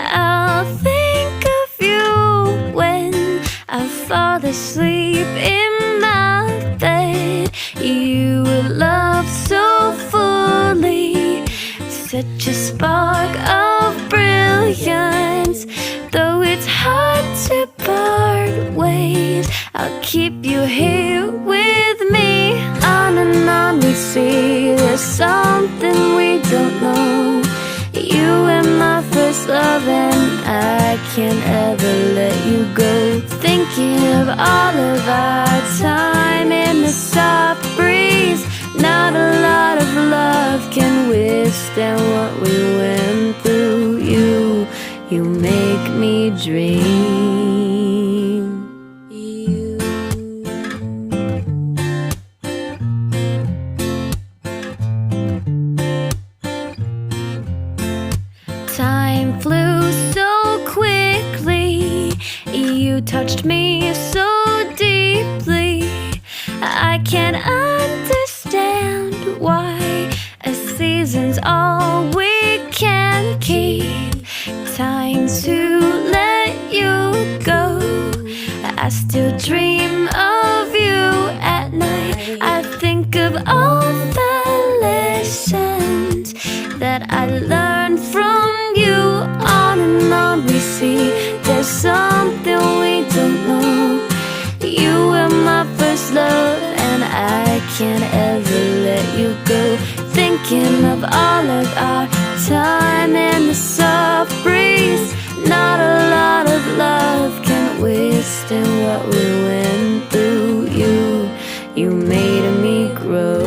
I'll think of you when I fall asleep in my bed. You love so fully, such a spark of brilliance. Though it's hard to part ways, I'll keep you here with me. On and on we see, there's something we don't know. You were my first love and I can't ever let you go. Thinking of all of our time in the soft breeze. Not a lot of love can withstand what we went through. You make me dream. Time flew so quickly, you touched me so deeply. I can't understand why a season's all we can keep. Time to let you go. I still dream of you at night. I think of all the lessons that I learned from you. On and on we see, there's something we don't know. You were my first love and I can't ever let you go. Thinking of all of our time in the soft breeze. Not a lot of love can withstand what we went through. You made me grow.